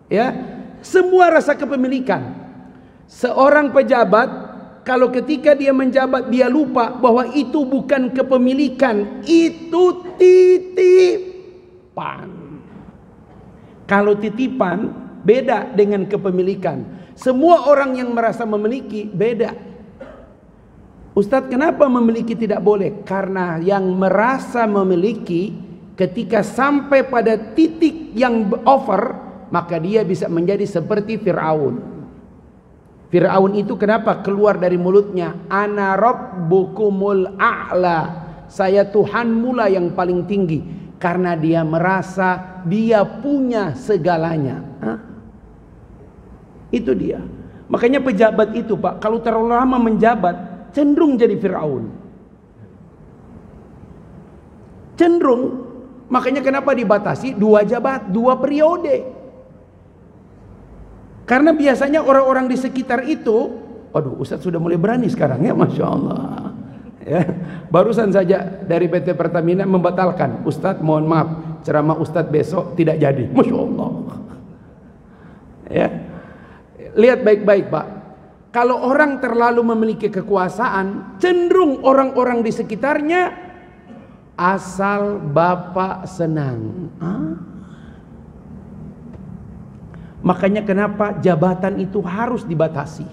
Ya, semua rasa kepemilikan. Seorang pejabat kalau ketika dia menjabat dia lupa bahwa itu bukan kepemilikan, itu titipan. Kalau titipan beda dengan kepemilikan. Semua orang yang merasa memiliki beda. Ustadz, kenapa memiliki tidak boleh? Karena yang merasa memiliki ketika sampai pada titik yang over, maka dia bisa menjadi seperti Fir'aun. Fir'aun itu kenapa keluar dari mulutnya ana rabbukumul a'la, saya Tuhanmu lah yang paling tinggi? Karena dia merasa dia punya segalanya. Itu dia. Makanya pejabat itu Pak, kalau terlalu lama menjabat cenderung jadi Fir'aun. Cenderung. Makanya kenapa dibatasi 2 periode. Karena biasanya orang-orang di sekitar itu, aduh Ustadz sudah mulai berani sekarang ya, Masya Allah ya. Barusan saja dari PT Pertamina membatalkan, Ustadz mohon maaf, ceramah Ustadz besok tidak jadi. Masya Allah ya. Lihat baik-baik Pak, kalau orang terlalu memiliki kekuasaan, cenderung orang-orang di sekitarnya asal Bapak senang. Makanya kenapa jabatan itu harus dibatasi.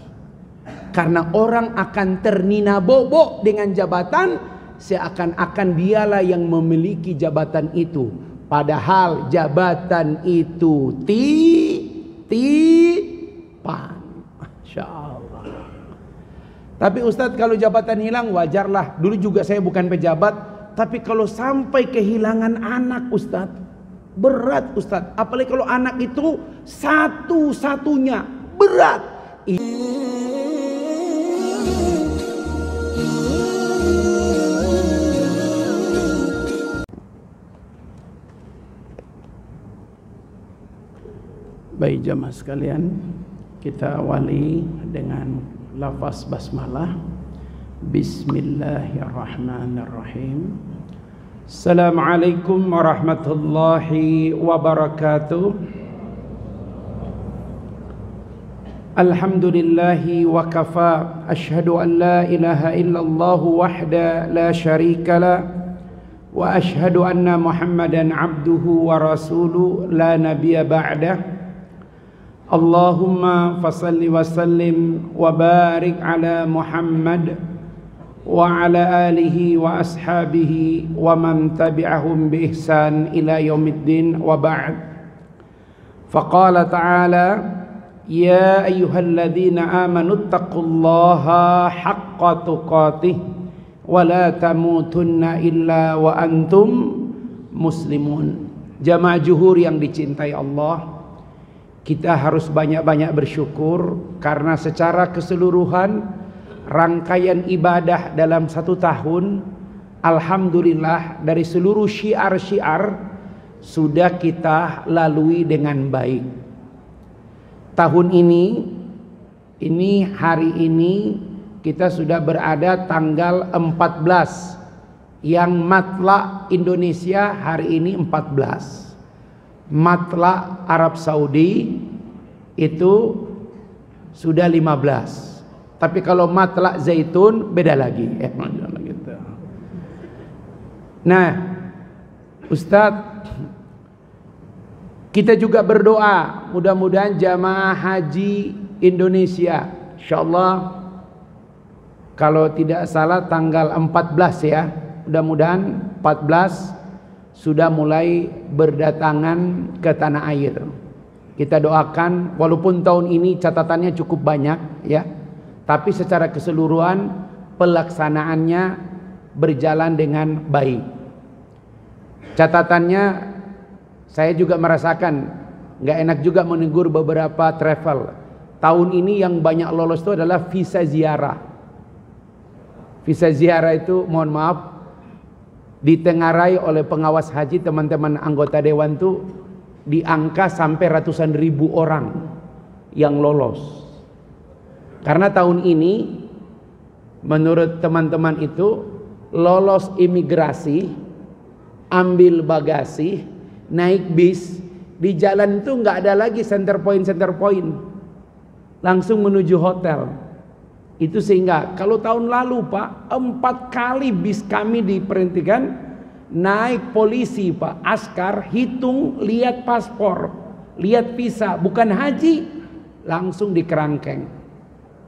Karena orang akan ternina bobo dengan jabatan, seakan-akan dialah yang memiliki jabatan itu. Padahal jabatan itu titipan. Masya Allah. Tapi Ustadz, kalau jabatan hilang wajarlah. Dulu juga saya bukan pejabat. Tapi kalau sampai kehilangan anak Ustadz, berat Ustadz. Apalagi kalau anak itu satu-satunya, berat. Baik jamaah sekalian, kita awali dengan lafaz basmalah. Bismillahirrahmanirrahim. Assalamualaikum warahmatullahi wabarakatuh. Alhamdulillahi wa kafa. Ashhadu an la ilaha illallah wahda la syarika la. Wa ashhadu anna Muhammadan abduhu wa rasuluh la nabiyya ba'dah. Allahumma fasalli wa sallim wa barik ala Muhammad wa ala alihi wa ashabihi wa man tabi'ahum bi ihsan ila yaumiddin wa ba'd. Faqala ta'ala ya ayyuhalladzina amanu taqullaha haqqa tuqatih wa la tamutunna illa wa antum muslimun. Jamaah juhur yang dicintai Allah, kita harus banyak-banyak bersyukur karena secara keseluruhan rangkaian ibadah dalam 1 tahun, alhamdulillah dari seluruh syiar-syiar sudah kita lalui dengan baik. Tahun ini hari ini kita sudah berada tanggal 14, yang matla Indonesia hari ini 14, matla Arab Saudi itu sudah 15. Tapi kalau matla zaitun beda lagi. Nah, Ustadz, kita juga berdoa mudah-mudahan jamaah haji Indonesia, insyaallah kalau tidak salah tanggal 14 ya, mudah-mudahan 14 sudah mulai berdatangan ke tanah air. Kita doakan, walaupun tahun ini catatannya cukup banyak ya, tapi secara keseluruhan pelaksanaannya berjalan dengan baik. Catatannya saya juga merasakan nggak enak juga menegur beberapa travel. Tahun ini yang banyak lolos itu adalah visa ziarah. Visa ziarah itu mohon maaf ditengarai oleh pengawas haji, teman-teman anggota dewan tuh di angka sampai ratusan ribu orang yang lolos. Karena tahun ini menurut teman-teman itu lolos imigrasi, ambil bagasi, naik bis Di jalan itu nggak ada lagi center point, langsung menuju hotel. Itu sehingga kalau tahun lalu Pak, 4 kali bis kami diperhentikan, naik polisi Pak, askar, hitung, lihat paspor, lihat visa, bukan haji, langsung dikerangkeng.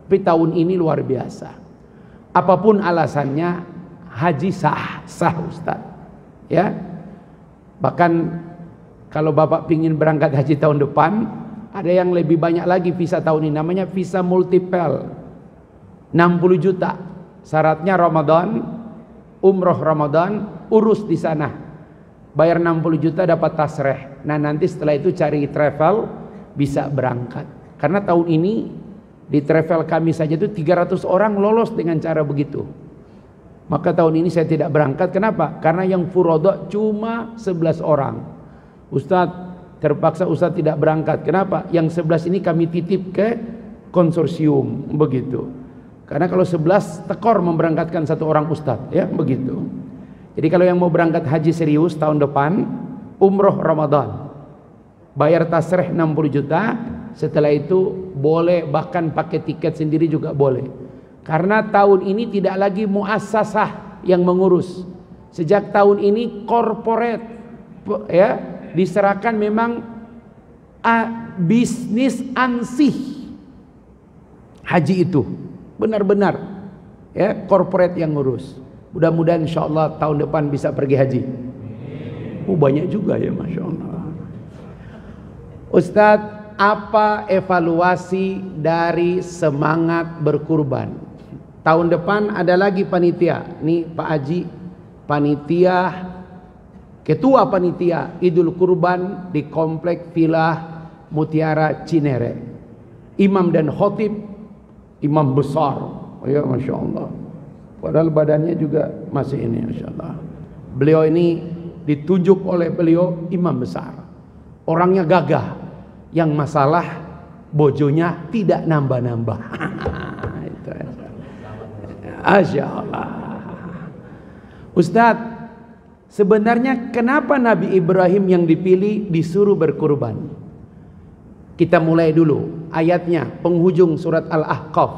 Tapi tahun ini luar biasa. Apapun alasannya, haji sah Ustaz. Ya, bahkan kalau Bapak pingin berangkat haji tahun depan, ada yang lebih banyak lagi visa tahun ini, namanya visa multiple, 60 juta. Syaratnya Ramadan, umroh Ramadan, urus di sana, bayar 60 juta dapat tasreh. Nah nanti setelah itu cari travel, bisa berangkat. Karena tahun ini di travel kami saja itu 300 orang lolos dengan cara begitu. Maka tahun ini saya tidak berangkat. Kenapa? Karena yang furodok cuma 11 orang. Ustadz, terpaksa Ustadz tidak berangkat. Kenapa? Yang 11 ini kami titip ke konsorsium, begitu. Karena kalau 11 tekor memberangkatkan 1 orang Ustadz, ya begitu. Jadi kalau yang mau berangkat haji serius tahun depan, umroh Ramadan, bayar tasreh 60 juta, setelah itu boleh bahkan pakai tiket sendiri juga boleh. Karena tahun ini tidak lagi muassasah yang mengurus. Sejak tahun ini corporate, ya, diserahkan memang bisnis ansih haji itu. Benar-benar ya corporate yang ngurus. Mudah-mudahan insyaallah tahun depan bisa pergi haji. Banyak juga ya, Masya Allah. Ustadz, apa evaluasi dari semangat berkurban? Tahun depan ada lagi panitia. Nih Pak Haji, panitia, ketua panitia Idul Kurban di Komplek Villa Mutiara Cinere. Imam dan khotib, imam besar, ya Masya Allah. Padahal badannya juga masih ini, Masya Allah. Beliau ini ditunjuk oleh beliau imam besar. Orangnya gagah. Yang masalah bojonya tidak nambah-nambah. Masya Allah. Ustadz, sebenarnya kenapa Nabi Ibrahim yang dipilih disuruh berkurban? Kita mulai dulu ayatnya, penghujung surat Al-Ahqaf.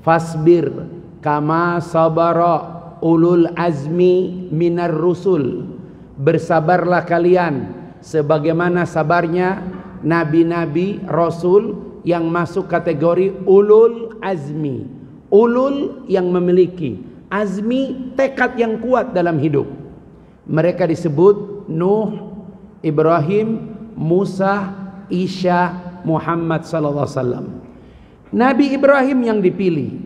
Fasbir kama sabara ulul azmi minar rusul. Bersabarlah kalian sebagaimana sabarnya nabi-nabi rasul yang masuk kategori ulul azmi. Ulul yang memiliki, azmi tekad yang kuat dalam hidup. Mereka disebut Nuh, Ibrahim, Musa, Isa, Muhammad sallallahu alaihi wasallam. Nabi Ibrahim yang dipilih.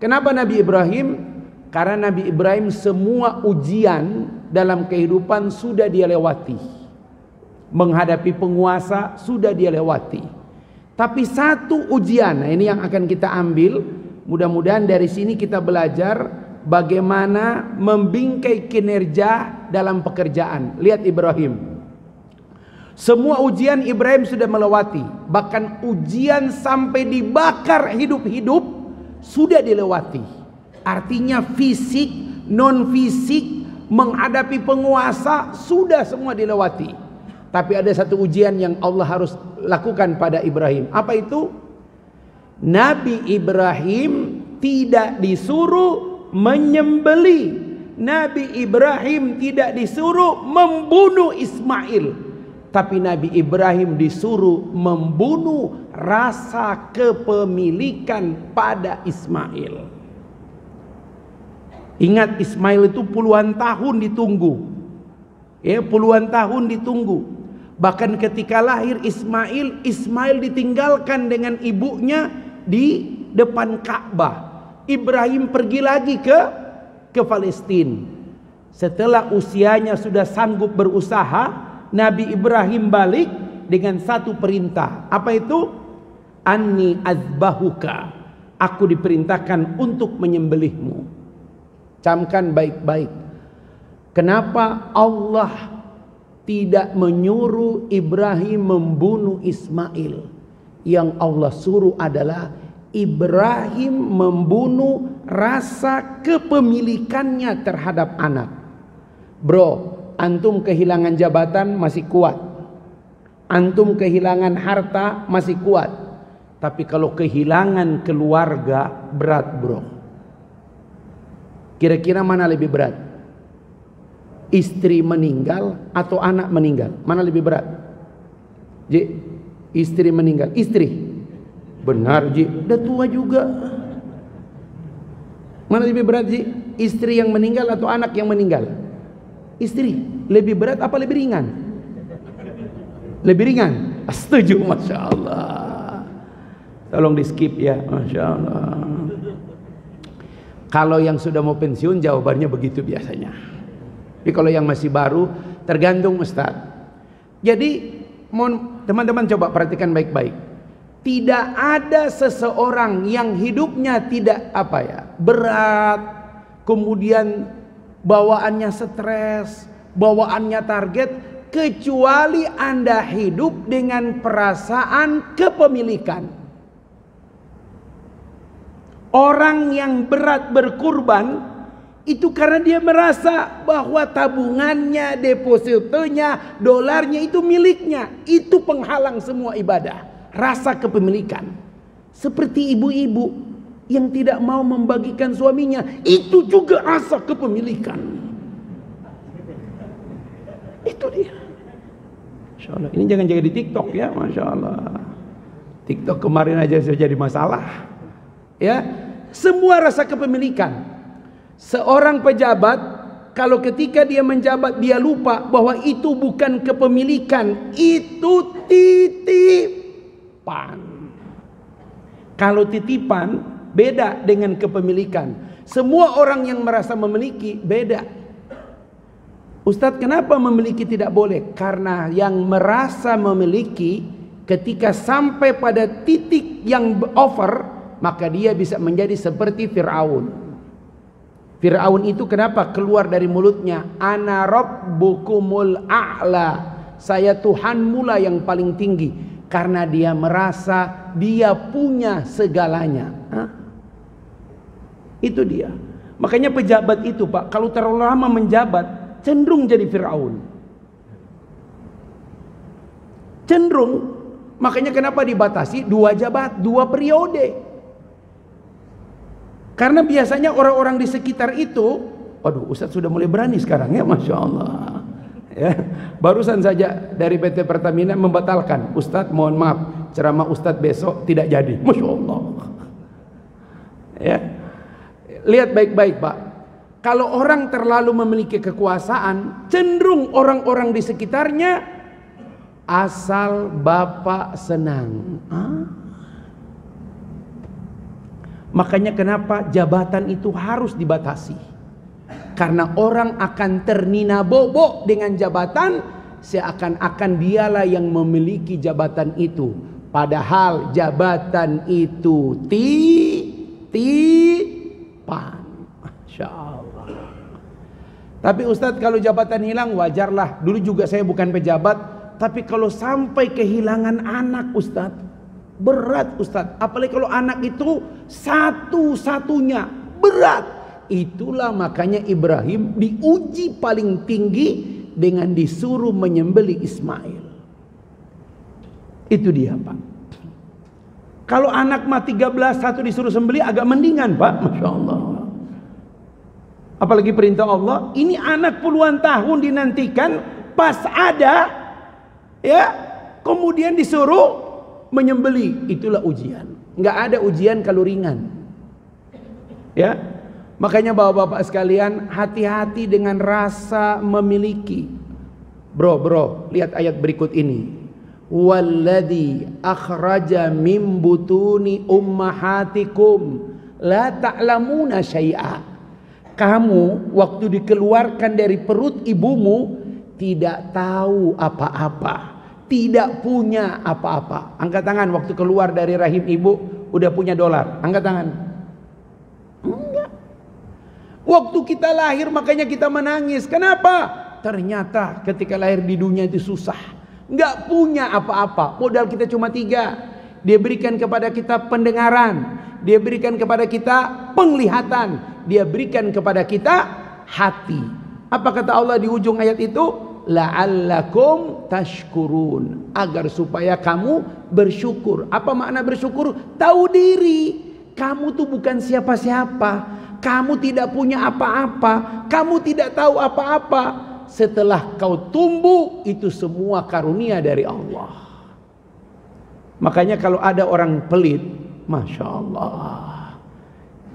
Kenapa Nabi Ibrahim? Karena Nabi Ibrahim semua ujian dalam kehidupan sudah dia lewati. Menghadapi penguasa sudah dia lewati. Tapi satu ujian, nah ini yang akan kita ambil. Mudah-mudahan dari sini kita belajar bagaimana membingkai kinerja dalam pekerjaan. Lihat Ibrahim. Semua ujian Ibrahim sudah melewati. Bahkan ujian sampai dibakar hidup-hidup sudah dilewati. Artinya fisik, non fisik, menghadapi penguasa sudah semua dilewati. Tapi ada satu ujian yang Allah harus lakukan pada Ibrahim. Apa itu? Nabi Ibrahim tidak disuruh menyembeli. Nabi Ibrahim tidak disuruh membunuh Ismail. Tapi Nabi Ibrahim disuruh membunuh rasa kepemilikan pada Ismail. Ingat, Ismail itu puluhan tahun ditunggu. Ya, puluhan tahun ditunggu. Bahkan ketika lahir Ismail, Ismail ditinggalkan dengan ibunya di depan Ka'bah. Ibrahim pergi lagi ke Palestina. Setelah usianya sudah sanggup berusaha, Nabi Ibrahim balik dengan satu perintah. Apa itu? Anni azbahuka. Aku diperintahkan untuk menyembelihmu. Camkan baik-baik. Kenapa Allah tidak menyuruh Ibrahim membunuh Ismail? Yang Allah suruh adalah Ibrahim membunuh rasa kepemilikannya terhadap anak. Bro, antum kehilangan jabatan masih kuat. Antum kehilangan harta masih kuat, tapi kalau kehilangan keluarga berat, bro. Kira-kira mana lebih berat? Istri meninggal atau anak meninggal? Mana lebih berat? Ji, istri meninggal. Istri. Benar, Ji. Udah tua juga. Mana lebih berat, Ji? Istri yang meninggal atau anak yang meninggal? Istri. Lebih berat apa lebih ringan? Lebih ringan. Setuju, Masya Allah. Tolong di skip ya, Masya Allah. Kalau yang sudah mau pensiun jawabannya begitu biasanya. Tapi kalau yang masih baru tergantung Ustaz. Jadi teman-teman coba perhatikan baik-baik. Tidak ada seseorang yang hidupnya tidak berat, kemudian bawaannya stres, bawaannya target, kecuali Anda hidup dengan perasaan kepemilikan. Orang yang berat berkurban itu karena dia merasa bahwa tabungannya, depositonya, dolarnya itu miliknya. Itu penghalang semua ibadah. Rasa kepemilikan. Seperti ibu-ibu yang tidak mau membagikan suaminya, itu juga rasa kepemilikan. Itu dia. Masya Allah. Ini jangan jaga di TikTok ya, Masya Allah. TikTok kemarin aja sudah jadi masalah. Ya, semua rasa kepemilikan. Seorang pejabat, kalau ketika dia menjabat dia lupa bahwa itu bukan kepemilikan, itu titipan. Kalau titipan beda dengan kepemilikan. Semua orang yang merasa memiliki beda. Ustadz, kenapa memiliki tidak boleh? Karena yang merasa memiliki ketika sampai pada titik yang over, maka dia bisa menjadi seperti Fir'aun. Fir'aun itu kenapa keluar dari mulutnya, ana rabbukumul a'la, saya Tuhanmu lah yang paling tinggi. Karena dia merasa dia punya segalanya. Itu dia. Makanya pejabat itu Pak, kalau terlalu lama menjabat cenderung jadi Fir'aun. Cenderung. Makanya kenapa dibatasi 2 periode. Karena biasanya orang-orang di sekitar itu, waduh, Ustadz sudah mulai berani sekarang ya, Masya Allah. Ya, barusan saja dari PT Pertamina membatalkan, Ustadz mohon maaf, ceramah Ustadz besok tidak jadi. Masya Allah. Ya, lihat baik-baik Pak. Kalau orang terlalu memiliki kekuasaan, cenderung orang-orang di sekitarnya asal Bapak senang. Makanya kenapa jabatan itu harus dibatasi. Karena orang akan ternina bobo dengan jabatan, seakan-akan dialah yang memiliki jabatan itu. Padahal jabatan itu titipan. Masya Allah. Tapi Ustadz, kalau jabatan hilang wajarlah. Dulu juga saya bukan pejabat, tapi kalau sampai kehilangan anak Ustadz, berat Ustadz. Apalagi kalau anak itu satu-satunya, berat. Itulah makanya Ibrahim diuji paling tinggi dengan disuruh menyembelih Ismail. Itu dia Pak. Kalau anak mah 13, satu disuruh sembelih agak mendingan Pak. Masya Allah. Apalagi perintah Allah, ini anak puluhan tahun dinantikan, pas ada ya, kemudian disuruh menyembelih. Itulah ujian. Nggak ada ujian kalau ringan. Ya, makanya bapak-bapak sekalian, hati-hati dengan rasa memiliki. Bro, lihat ayat berikut ini. Walladzi akhraja min butuni ummahatikum la ta'lamuna syai'a. Kamu waktu dikeluarkan dari perut ibumu tidak tahu apa-apa. Tidak punya apa-apa. Angkat tangan waktu keluar dari rahim ibu udah punya dolar. Angkat tangan. Enggak. Waktu kita lahir makanya kita menangis. Kenapa? Ternyata ketika lahir di dunia itu susah. Enggak punya apa-apa. Modal kita cuma 3. Dia berikan kepada kita pendengaran. Dia berikan kepada kita penglihatan. Dia berikan kepada kita hati. Apa kata Allah di ujung ayat itu? la'allakum tashkurun, agar supaya kamu bersyukur. Apa makna bersyukur? Tahu diri kamu tuh bukan siapa-siapa, kamu tidak punya apa-apa, kamu tidak tahu apa-apa. Setelah kau tumbuh, itu semua karunia dari Allah. Makanya kalau ada orang pelit, Masya Allah,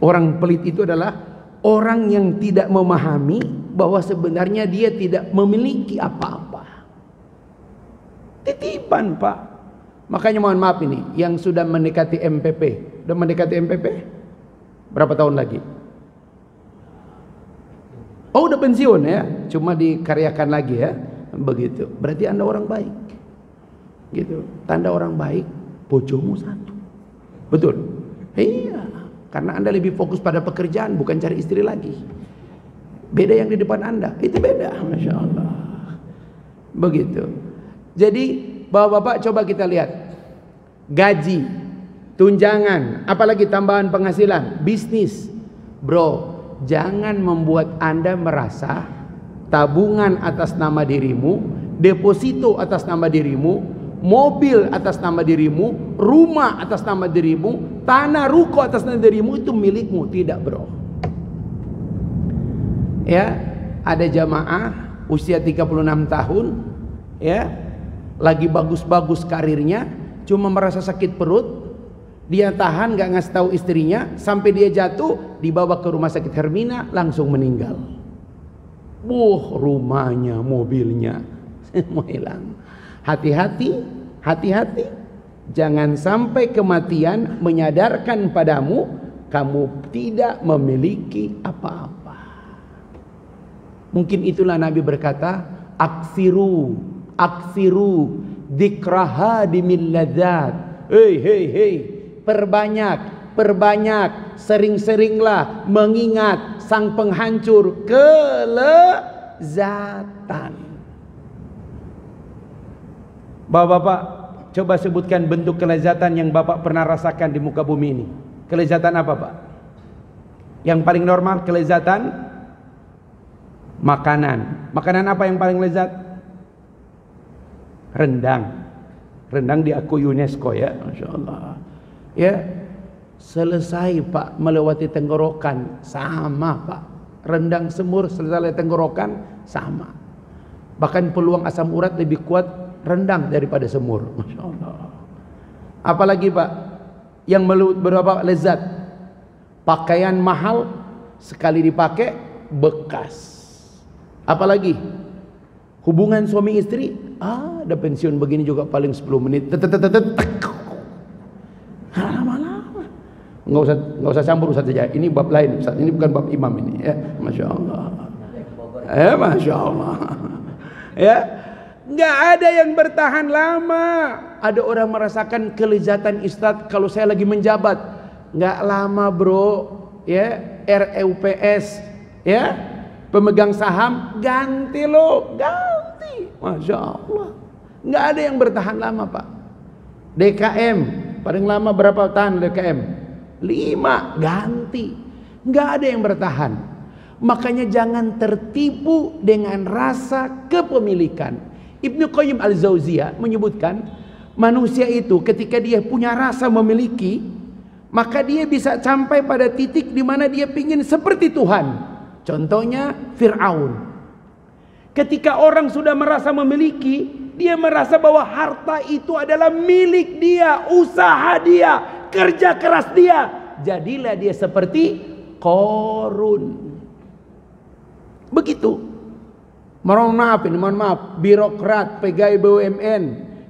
orang pelit itu adalah orang yang tidak memahami bahwa sebenarnya dia tidak memiliki apa-apa. Titipan, Pak. Makanya mohon maaf ini, yang sudah mendekati MPP, sudah mendekati MPP, berapa tahun lagi? Oh, udah pensiun ya, cuma dikaryakan lagi ya, begitu. Berarti Anda orang baik, gitu. Tanda orang baik, bojomu satu, betul? Iya, karena Anda lebih fokus pada pekerjaan, bukan cari istri lagi. Beda yang di depan Anda, itu beda, Masya Allah. Begitu. Jadi, bapak-bapak coba kita lihat, gaji, tunjangan, apalagi tambahan penghasilan, bisnis, bro. Jangan membuat Anda merasa tabungan atas nama dirimu, deposito atas nama dirimu, mobil atas nama dirimu, rumah atas nama dirimu, tanah ruko atas nama dirimu itu milikmu. Tidak, bro. Ya, ada jamaah usia 36 tahun, ya, lagi bagus-bagus karirnya, cuma merasa sakit perut. Dia tahan, gak ngasih tahu istrinya, sampai dia jatuh, dibawa ke rumah sakit Hermina, langsung meninggal. Rumahnya, mobilnya semua hilang. Hati-hati, hati-hati, jangan sampai kematian menyadarkan padamu kamu tidak memiliki apa-apa. Mungkin itulah Nabi berkata, aksiru dzikraha dimil ladzat. Hei, perbanyak, sering-seringlah mengingat sang penghancur kelezatan. Bapak-bapak, coba sebutkan bentuk kelezatan yang Bapak pernah rasakan di muka bumi ini. Kelezatan apa, Pak? Yang paling normal kelezatan makanan. Makanan apa yang paling lezat? Rendang. Rendang diakui UNESCO ya, Masya Allah. Ya, selesai Pak melewati tenggorokan, sama Pak. Rendang semur selesai tenggorokan, sama. Bahkan peluang asam urat lebih kuat rendang daripada semur, Masya Allah. Apalagi Pak, yang berapa lezat? Pakaian mahal, sekali dipakai bekas. Apalagi hubungan suami istri, ada pensiun begini juga paling 10 menit. Lama-lama. Nggak usah campur Ustaz saja. Ini bab lain Ustaz. Ini bukan bab imam ini ya. Masya Allah. Masya Allah. Ya, nggak ada yang bertahan lama. Ada orang merasakan kelezatan Ustaz kalau saya lagi menjabat. Nggak lama bro. Ya, RUPS. Ya, pemegang saham ganti lo, ganti. Masya Allah. Nggak ada yang bertahan lama Pak. DKM paling lama berapa tahun DKM? 5, ganti. Nggak ada yang bertahan. Makanya jangan tertipu dengan rasa kepemilikan. Ibnu Qayyim al-Jauziyah menyebutkan manusia itu ketika dia punya rasa memiliki, maka dia bisa sampai pada titik di mana dia ingin seperti Tuhan. Contohnya Fir'aun. Ketika orang sudah merasa memiliki, dia merasa bahwa harta itu adalah milik dia, usaha dia, kerja keras dia. Jadilah dia seperti Qarun. Begitu. Mohon maaf, birokrat, pegawai BUMN,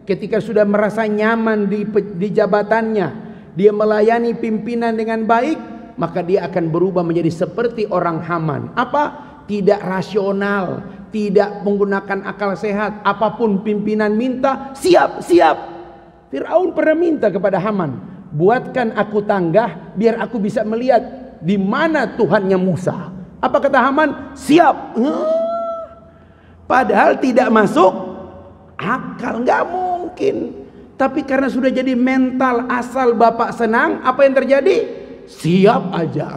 ketika sudah merasa nyaman di jabatannya, dia melayani pimpinan dengan baik, maka dia akan berubah menjadi seperti orang Haman. Apa? Tidak rasional, tidak menggunakan akal sehat. Apapun pimpinan minta, siap. Fir'aun pernah minta kepada Haman, buatkan aku tangga biar aku bisa melihat di mana Tuhannya Musa. Apa kata Haman? Siap. Padahal tidak masuk akal, nggak mungkin. Tapi karena sudah jadi mental, asal bapak senang, apa yang terjadi? Siap aja.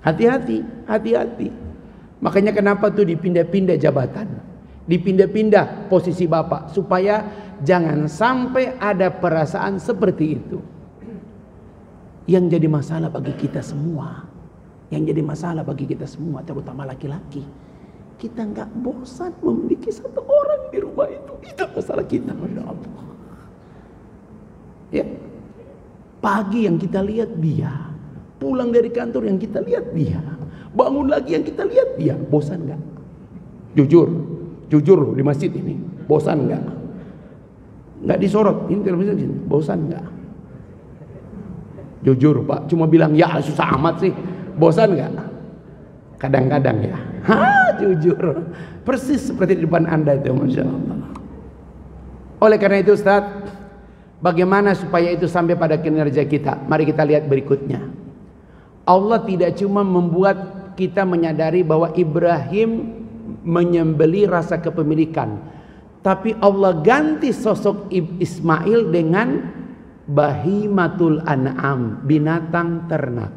Hati-hati. Makanya kenapa tuh dipindah-pindah jabatan? dipindah-pindah posisi bapak, supaya jangan sampai ada perasaan seperti itu. Yang jadi masalah bagi kita semua, terutama laki-laki, kita nggak bosan memiliki satu orang di rumah itu masalah kita. Masya Allah. Ya, pagi yang kita lihat dia, pulang dari kantor yang kita lihat dia, bangun lagi yang kita lihat dia. Bosan nggak? Jujur di masjid ini, bosan nggak? Nggak disorot, ini televisi sini, bosan nggak? Jujur Pak, cuma bilang ya susah amat sih, bosan nggak? Kadang-kadang ya, jujur, persis seperti di depan Anda itu, Masya Allah. Oleh karena itu Ustaz, bagaimana supaya itu sampai pada kinerja kita? Mari kita lihat berikutnya. Allah tidak cuma membuat kita menyadari bahwa Ibrahim menyembeli rasa kepemilikan, tapi Allah ganti sosok Ismail dengan bahimatul an'am, binatang ternak.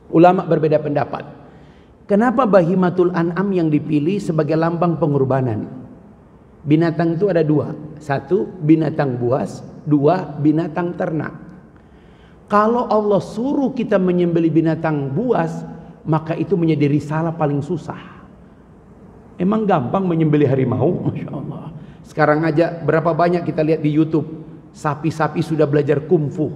Ulama berbeda pendapat. Kenapa bahimatul an'am yang dipilih sebagai lambang pengorbanan? Binatang itu ada dua. Satu, binatang buas. Dua, binatang ternak. Kalau Allah suruh kita menyembelih binatang buas, maka itu menjadi risalah paling susah. Emang gampang menyembelih harimau? Masya Allah. Sekarang aja berapa banyak kita lihat di YouTube, sapi-sapi sudah belajar kungfu.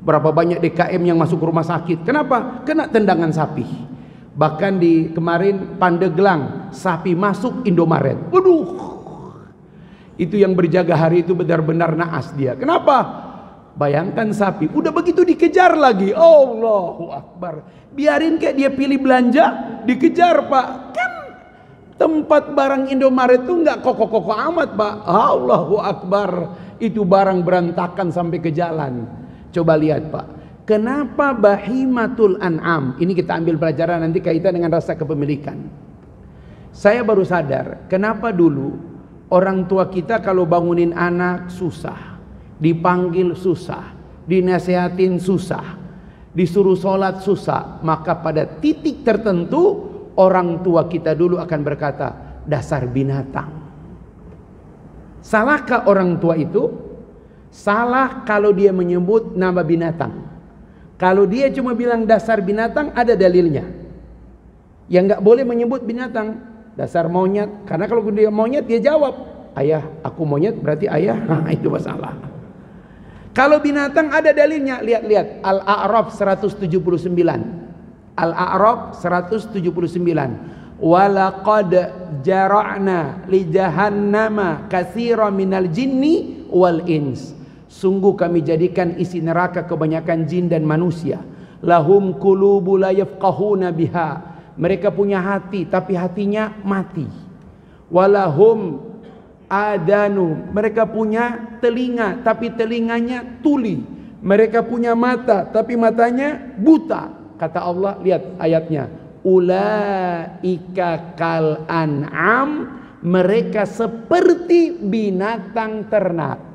Berapa banyak DKM yang masuk rumah sakit. Kenapa? Kena tendangan sapi. Bahkan di kemarin Pandeglang, sapi masuk Indomaret. Waduh, itu yang berjaga hari itu benar-benar naas dia. Kenapa? Bayangkan sapi, udah begitu dikejar lagi. Allahu Akbar. Biarin kayak dia pilih belanja, dikejar Pak. Kan tempat barang Indomaret itu nggak kokoh-kokoh amat Pak. Allahu Akbar. Itu barang berantakan sampai ke jalan. Coba lihat Pak, kenapa bahimatul an'am? Ini kita ambil pelajaran nanti kaitan dengan rasa kepemilikan. Saya baru sadar kenapa dulu orang tua kita kalau bangunin anak susah, dipanggil susah, dinasehatin susah, disuruh sholat susah. Maka pada titik tertentu orang tua kita dulu akan berkata, dasar binatang. Salahkah orang tua itu? Salah kalau dia menyebut nama binatang. Kalau dia cuma bilang dasar binatang, ada dalilnya. Yang nggak boleh menyebut binatang, dasar monyet. Karena kalau dia monyet, dia jawab, ayah, aku monyet berarti ayah. Nah, itu masalah. Kalau binatang ada dalilnya. Lihat-lihat Al-A'raf 179. Al-A'raf 179. Walaqad jara'na li jahannama katsira minal jinni wal ins. Sungguh kami jadikan isi neraka kebanyakan jin dan manusia. Lahum qulubu la yafqahuna biha. Mereka punya hati tapi hatinya mati. Walahum adanu. Mereka punya telinga tapi telinganya tuli. Mereka punya mata tapi matanya buta. Kata Allah, lihat ayatnya. Ulaika kal an'am, mereka seperti binatang ternak.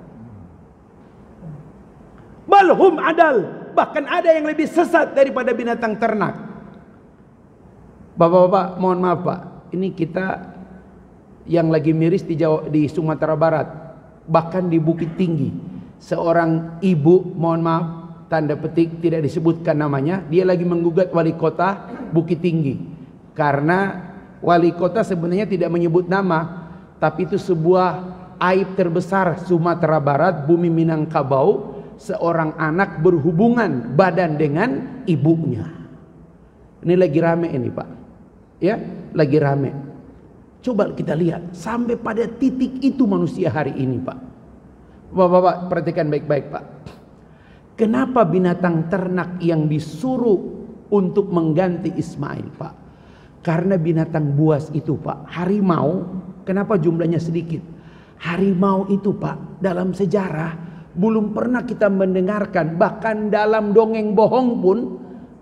Balhum adal, bahkan ada yang lebih sesat daripada binatang ternak. Bapak-bapak, mohon maaf Pak, ini kita yang lagi miris di Sumatera Barat, bahkan di Bukit Tinggi, seorang ibu, mohon maaf, tanda petik tidak disebutkan namanya, dia lagi menggugat wali kota Bukit Tinggi karena wali kota sebenarnya tidak menyebut nama, tapi itu sebuah aib terbesar Sumatera Barat, bumi Minangkabau, seorang anak berhubungan badan dengan ibunya. Ini lagi rame ini Pak, ya, lagi rame. Coba kita lihat sampai pada titik itu manusia hari ini Pak. Bapak-bapak perhatikan baik-baik Pak. Kenapa binatang ternak yang disuruh untuk mengganti Ismail Pak? Karena binatang buas itu Pak, harimau, kenapa jumlahnya sedikit? Harimau itu Pak, dalam sejarah belum pernah kita mendengarkan, bahkan dalam dongeng bohong pun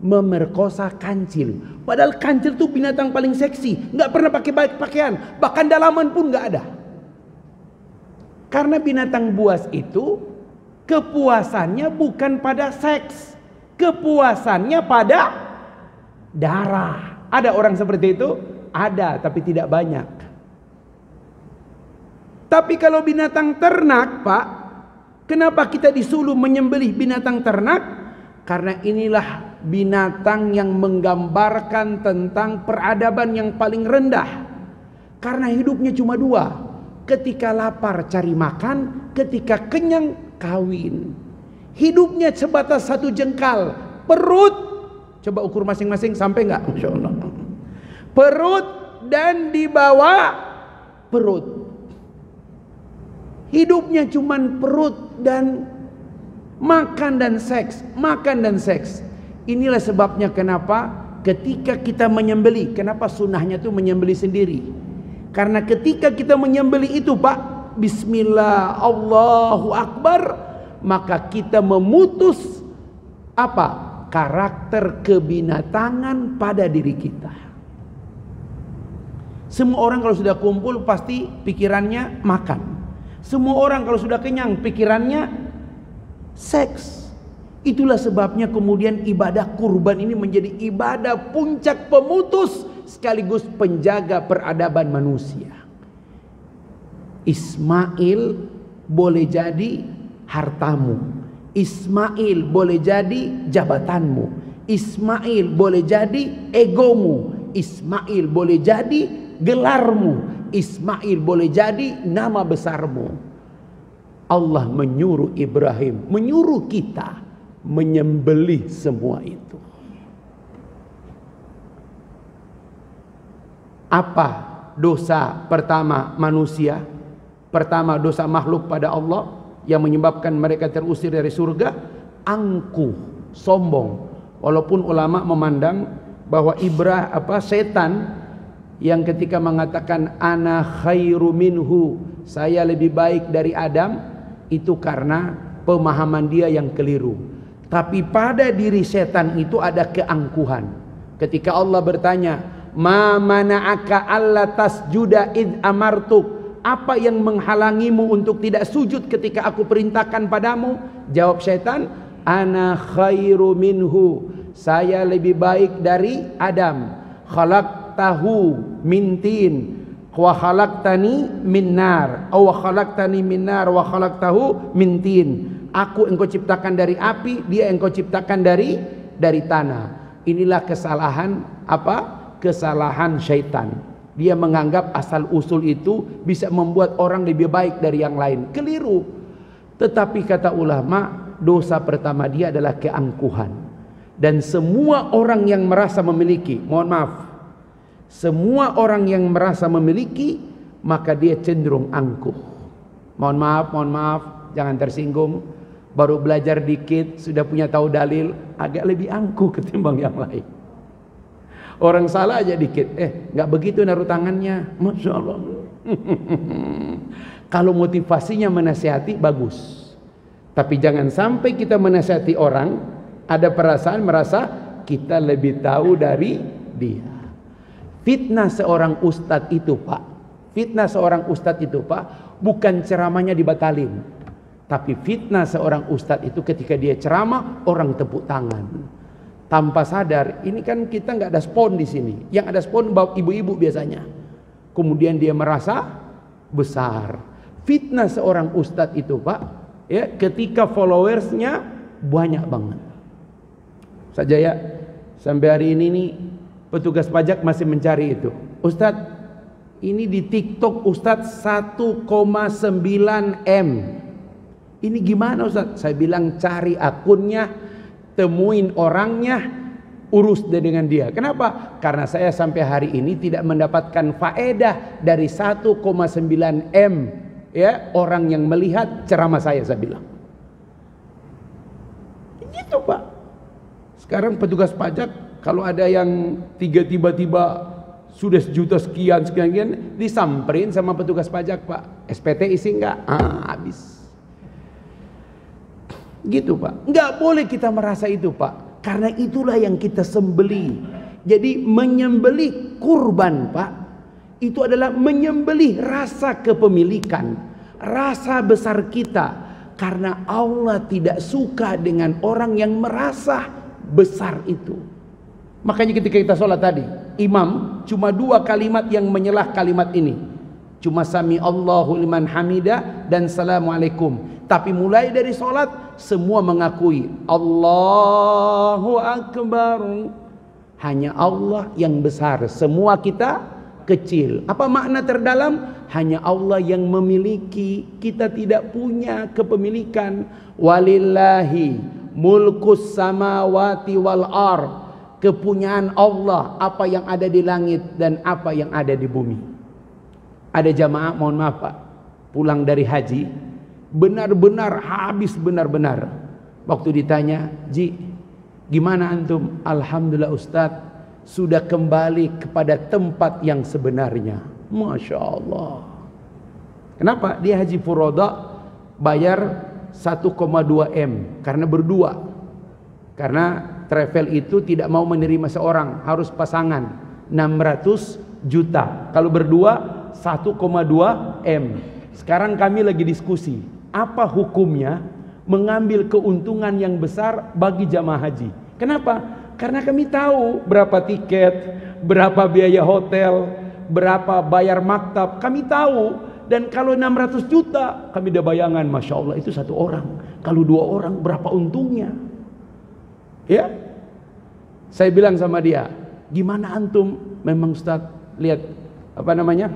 memerkosa kancil. Padahal kancil itu binatang paling seksi, nggak pernah pakai pakaian, bahkan dalaman pun nggak ada. Karena binatang buas itu kepuasannya bukan pada seks, kepuasannya pada darah. Ada orang seperti itu? Ada, tapi tidak banyak. Tapi kalau binatang ternak, Pak, kenapa kita disuruh menyembelih binatang ternak? Karena inilah binatang yang menggambarkan tentang peradaban yang paling rendah. Karena hidupnya cuma dua. Ketika lapar cari makan, ketika kenyang kawin. Hidupnya sebatas satu jengkal. Perut, coba ukur masing-masing, sampai nggak? Masya Allah. Perut dan di bawah perut. Hidupnya cuman perut dan makan dan seks, makan dan seks. Inilah sebabnya kenapa ketika kita menyembelih, kenapa sunnahnya itu menyembelih sendiri. Karena ketika kita menyembelih itu, Pak, bismillah, Allahu Akbar, maka kita memutus apa? Karakter kebinatangan pada diri kita. Semua orang kalau sudah kumpul pasti pikirannya makan. Semua orang kalau sudah kenyang pikirannya seks. Itulah sebabnya kemudian ibadah kurban ini menjadi ibadah puncak pemutus sekaligus penjaga peradaban manusia. Ismail boleh jadi hartamu, Ismail boleh jadi jabatanmu, Ismail boleh jadi egomu, Ismail boleh jadi gelarmu, Ismail boleh jadi nama besarmu. Allah menyuruh Ibrahim, menyuruh kita menyembelih semua itu. Apa dosa pertama manusia? Pertama dosa makhluk pada Allah yang menyebabkan mereka terusir dari surga, angkuh, sombong. Walaupun ulama memandang bahwa setan yang ketika mengatakan ana khairu minhu, saya lebih baik dari Adam, itu karena pemahaman dia yang keliru. Tapi pada diri setan itu ada keangkuhan. Ketika Allah bertanya, ma mana'aka alla tasjuda id amartuk, apa yang menghalangimu untuk tidak sujud ketika aku perintahkan padamu? Jawab setan, ana khairu minhu, saya lebih baik dari Adam. Khalaqtahu min tin wa khalaqtani min nar, aw khalaqtani min nar wa khalaqtahu min tin. Aku engkau ciptakan dari api, dia engkau ciptakan dari tanah. Inilah kesalahan kesalahan syaitan. Dia menganggap asal usul itu bisa membuat orang lebih baik dari yang lain. Keliru. Tetapi kata ulama, dosa pertama dia adalah keangkuhan. Dan semua orang yang merasa memiliki, semua orang yang merasa memiliki, maka dia cenderung angkuh. Mohon maaf, jangan tersinggung. Baru belajar dikit, sudah punya tahu dalil, agak lebih angkuh ketimbang yang lain. Orang salah aja dikit, nggak begitu naruh tangannya, Masya Allah. Kalau motivasinya menasihati, bagus. Tapi jangan sampai kita menasihati orang, ada perasaan merasa kita lebih tahu dari dia. Fitnah seorang ustadz itu, Pak, bukan ceramahnya dibatalin. Tapi fitnah seorang ustadz itu ketika dia ceramah, orang tepuk tangan. Tanpa sadar, ini kan kita nggak ada spon di sini. Yang ada spon bawa ibu-ibu biasanya. Kemudian dia merasa besar. Fitnah seorang ustadz itu, Pak, ya, ketika followersnya banyak banget. Saja ya, sampai hari ini nih petugas pajak masih mencari itu. Ustadz, ini di TikTok Ustadz 1,9 M. Ini gimana Ustadz? Saya bilang cari akunnya, temuin orangnya, urus dengan dia. Kenapa? Karena saya sampai hari ini tidak mendapatkan faedah dari 1,9 M ya, orang yang melihat ceramah saya bilang. Gitu, Pak. Sekarang petugas pajak kalau ada yang tiba-tiba sudah 1 juta sekian disamperin sama petugas pajak, Pak. SPT isi enggak? Habis. Gitu, Pak. Enggak boleh kita merasa itu, Pak. Karena itulah yang kita sembeli. Jadi menyembelih kurban, Pak, itu adalah menyembelih rasa kepemilikan, rasa besar kita. Karena Allah tidak suka dengan orang yang merasa besar itu. Makanya ketika kita sholat tadi, imam cuma 2 kalimat yang menyelah kalimat ini. Cuma sami Allahu liman hamida dan assalamualaikum. Tapi mulai dari sholat semua mengakui Allahu Akbar. Hanya Allah yang besar, semua kita kecil. Apa makna terdalam? Hanya Allah yang memiliki, kita tidak punya kepemilikan. Walillahi mulkus samawati wal ard. Kepunyaan Allah, apa yang ada di langit dan apa yang ada di bumi. Ada jamaah, mohon maaf Pak, pulang dari haji, benar-benar habis benar-benar. Waktu ditanya, Ji, gimana antum? Alhamdulillah Ustadz, sudah kembali kepada tempat yang sebenarnya. Masya Allah. Kenapa? Dia haji furoda bayar 1,2 M karena berdua. Karena travel itu tidak mau menerima seorang, harus pasangan. 600 juta. Kalau berdua 1,2 M. Sekarang kami lagi diskusi, apa hukumnya mengambil keuntungan yang besar bagi jamaah haji. Kenapa? Karena kami tahu berapa tiket, berapa biaya hotel, berapa bayar maktab, kami tahu. Dan kalau 600 juta, kami udah bayangan, Masya Allah itu satu orang. Kalau 2 orang berapa untungnya? Ya, saya bilang sama dia, gimana antum? Memang Ustaz, lihat apa namanya,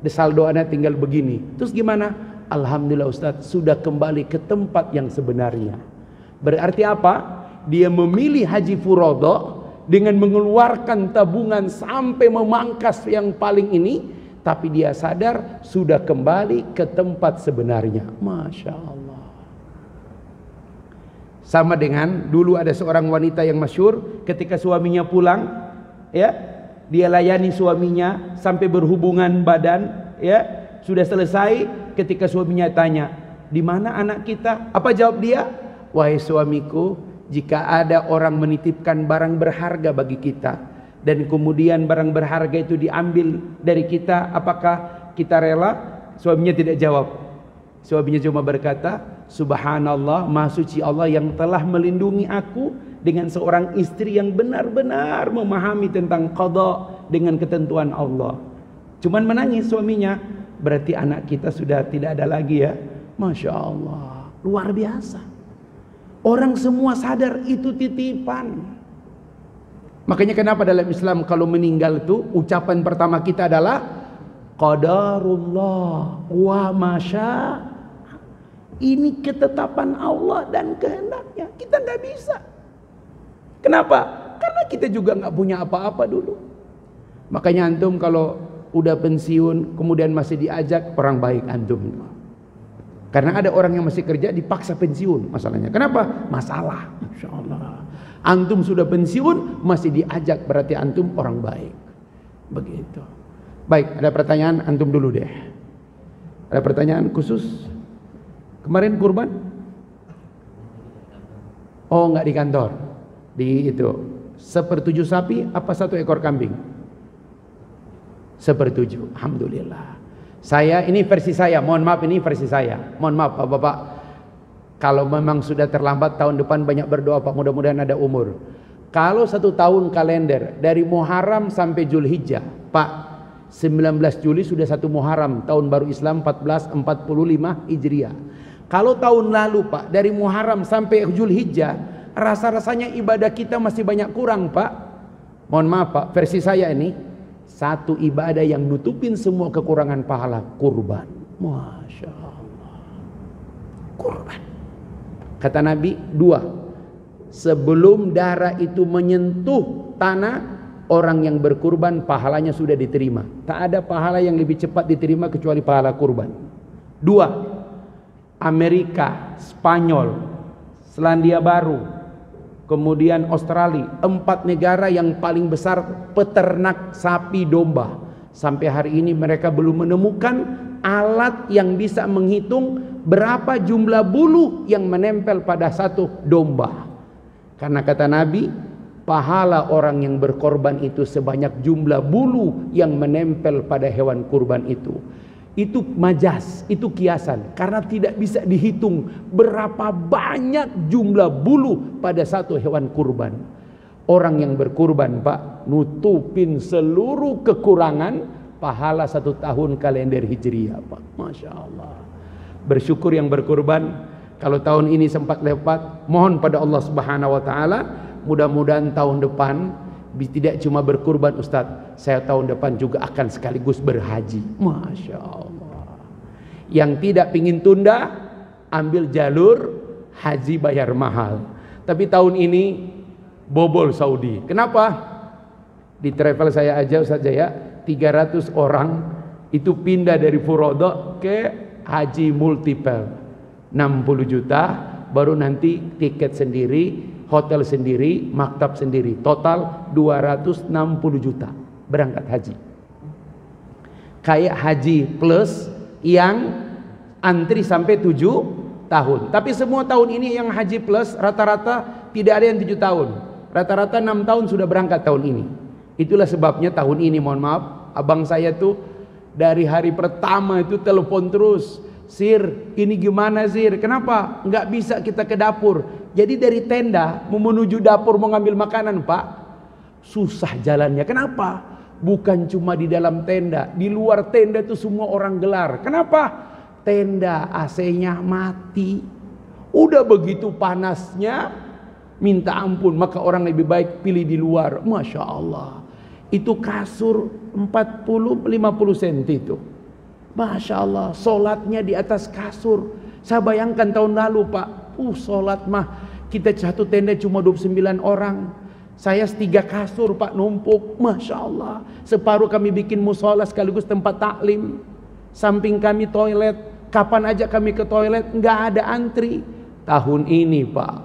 saldo Anda tinggal begini. Terus gimana? Alhamdulillah Ustaz, sudah kembali ke tempat yang sebenarnya. Berarti apa? Dia memilih haji furodo dengan mengeluarkan tabungan sampai memangkas yang paling ini, tapi dia sadar sudah kembali ke tempat sebenarnya. Masya Allah. Sama dengan dulu ada seorang wanita yang masyhur, ketika suaminya pulang, ya, dia layani suaminya sampai berhubungan badan, ya, sudah selesai. Ketika suaminya tanya, di mana anak kita? Apa jawab dia? Wahai suamiku, jika ada orang menitipkan barang berharga bagi kita dan kemudian barang berharga itu diambil dari kita, apakah kita rela? Suaminya tidak jawab. Suaminya cuma berkata, Subhanallah, Maha Suci Allah yang telah melindungi aku dengan seorang istri yang benar-benar memahami tentang qada dengan ketentuan Allah. Cuman menangis suaminya. Berarti anak kita sudah tidak ada lagi ya. Masya Allah, luar biasa. Orang semua sadar itu titipan. Makanya kenapa dalam Islam kalau meninggal itu ucapan pertama kita adalah qadarullah wa masya. Ini ketetapan Allah dan kehendaknya. Kita nggak bisa. Kenapa? Karena kita juga nggak punya apa-apa dulu. Makanya antum kalau udah pensiun kemudian masih diajak, orang baik antum. Karena ada orang yang masih kerja dipaksa pensiun masalahnya. Kenapa? Masalah. Insya Allah. Antum sudah pensiun masih diajak, berarti antum orang baik. Begitu. Baik, ada pertanyaan antum dulu deh. Ada pertanyaan khusus? Kemarin kurban? Oh, nggak di kantor. Di itu 1/7 sapi apa 1 ekor kambing? 1/7. Alhamdulillah. Saya ini versi saya, mohon maaf ini versi saya. Mohon maaf Bapak-bapak. Kalau memang sudah terlambat tahun depan banyak berdoa Pak, mudah-mudahan ada umur. Kalau 1 tahun kalender dari Muharram sampai Zulhijjah, Pak, 19 Juli sudah 1 Muharram, tahun baru Islam 1445 Hijriah. Kalau tahun lalu Pak, dari Muharram sampai Zulhijjah, rasa-rasanya ibadah kita masih banyak kurang Pak. Mohon maaf Pak, versi saya ini, 1 ibadah yang nutupin semua kekurangan pahala, kurban. Masya Allah. Kurban. Kata Nabi, 2. Sebelum darah itu menyentuh tanah, orang yang berkurban pahalanya sudah diterima. Tak ada pahala yang lebih cepat diterima kecuali pahala kurban. 2. Amerika, Spanyol, Selandia Baru, kemudian Australia, 4 negara yang paling besar peternak sapi domba. Sampai hari ini mereka belum menemukan alat yang bisa menghitung berapa jumlah bulu yang menempel pada 1 domba. Karena kata Nabi, pahala orang yang berkorban itu sebanyak jumlah bulu yang menempel pada hewan kurban itu. Itu majas, itu kiasan, karena tidak bisa dihitung berapa banyak jumlah bulu pada 1 hewan kurban. Orang yang berkurban Pak, nutupin seluruh kekurangan, pahala 1 tahun kalender Hijriah, Pak. Masya Allah. Bersyukur yang berkurban. Kalau tahun ini sempat lewat, mohon pada Allah Subhanahu wa Ta'ala, mudah-mudahan tahun depan tidak cuma berkurban Ustadz, saya tahun depan juga akan sekaligus berhaji. Masya Allah. Yang tidak pingin tunda, ambil jalur haji bayar mahal. Tapi tahun ini bobol Saudi. Kenapa? Di travel saya aja Ustadz Jaya, 300 orang itu pindah dari furodo ke haji multiple. 60 juta, baru nanti tiket sendiri, hotel sendiri, maktab sendiri. Total 260 juta berangkat haji. Kayak haji plus yang antri sampai 7 tahun. Tapi semua tahun ini yang haji plus rata-rata tidak ada yang 7 tahun. Rata-rata 6 tahun sudah berangkat tahun ini. Itulah sebabnya tahun ini, mohon maaf, abang saya tuh dari hari pertama itu telepon terus. Sir, ini gimana Sir? Kenapa? Nggak bisa kita ke dapur. Jadi dari tenda mau menuju dapur mau ngambil makanan, Pak, susah jalannya. Kenapa? Bukan cuma di dalam tenda, di luar tenda itu semua orang gelar. Kenapa? Tenda AC-nya mati. Udah begitu panasnya, minta ampun. Maka orang lebih baik pilih di luar. Masya Allah. Itu kasur 40-50 cm itu. Masya Allah, sholatnya di atas kasur. Saya bayangkan tahun lalu, Pak, sholat mah kita satu tenda cuma 29 orang. Saya 3 kasur, Pak, numpuk. Masya Allah. Separuh kami bikin musola sekaligus tempat taklim. Samping kami toilet. Kapan aja kami ke toilet, nggak ada antri. Tahun ini, Pak,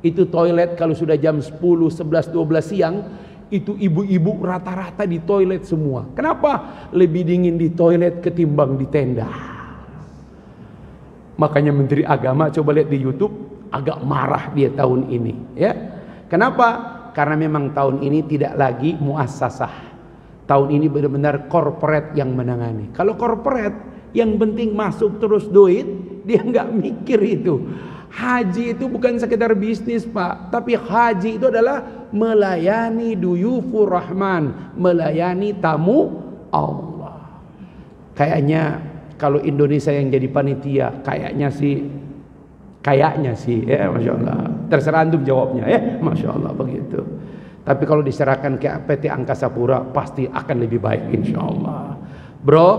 itu toilet kalau sudah jam 10, 11, 12 siang, itu ibu-ibu rata-rata di toilet semua. Kenapa? Lebih dingin di toilet ketimbang di tenda. Makanya Menteri Agama, coba lihat di YouTube, agak marah dia tahun ini, ya. Kenapa? Karena memang tahun ini tidak lagi muassasah. Tahun ini benar-benar corporate yang menangani. Kalau corporate yang penting masuk terus duit, dia nggak mikir itu. Haji itu bukan sekedar bisnis, Pak, tapi haji itu adalah melayani duyufur rahman, melayani tamu Allah. Kayaknya kalau Indonesia yang jadi panitia, kayaknya sih ya, Masya Allah. Terserah antum jawabnya ya, Masya Allah begitu. Tapi kalau diserahkan ke PT Angkasa Pura, pasti akan lebih baik insya Allah. Bro,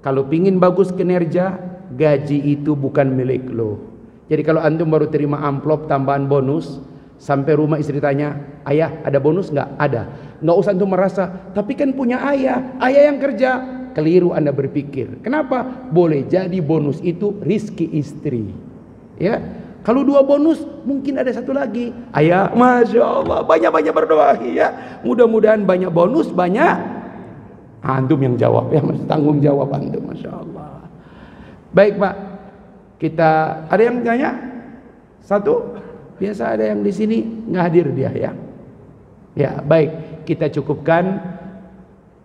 kalau pingin bagus kinerja, gaji itu bukan milik lo. Jadi kalau antum baru terima amplop tambahan bonus, sampai rumah istri tanya, ayah ada bonus nggak? Ada. Nggak usah antum merasa, tapi kan punya ayah yang kerja. Keliru Anda berpikir. Kenapa? Boleh jadi bonus itu rizki istri. Ya, kalau 2 bonus mungkin ada 1 lagi. Ayah, Masya Allah, banyak-banyak berdoa ya. Mudah-mudahan banyak bonus, banyak. Antum yang jawab ya, tanggung jawab antum, Masya Allah. Baik, Pak. Kita ada yang tanya? 1? Biasa ada yang di sini nggak hadir dia ya. Ya, baik, kita cukupkan.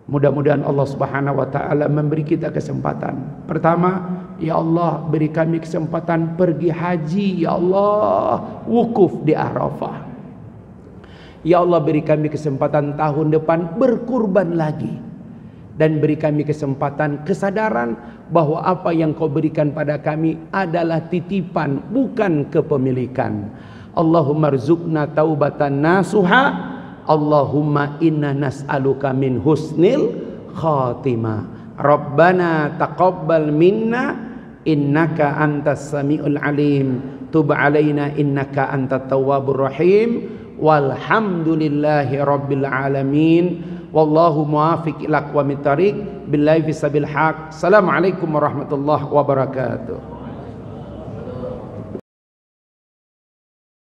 Mudah-mudahan Allah Subhanahu wa taala memberi kita kesempatan. Pertama, ya Allah, beri kami kesempatan pergi haji, ya Allah, wukuf di Arafah. Ya Allah, beri kami kesempatan tahun depan berkurban lagi. Dan beri kami kesempatan, kesadaran bahwa apa yang kau berikan pada kami adalah titipan, bukan kepemilikan. Allahumma rzuqna taubatan nasuha. Allahumma inna nas'aluka min husnil khatimah. Rabbana taqabbal minna innaka antas sami'ul alim. Tub alaina innaka antat tawwabur rahim. Walhamdulillahi rabbil alamin. Wallahu muwafiq ila aqwamit thariq billahi fi sabil haq. Assalamualaikum warahmatullahi wabarakatuh.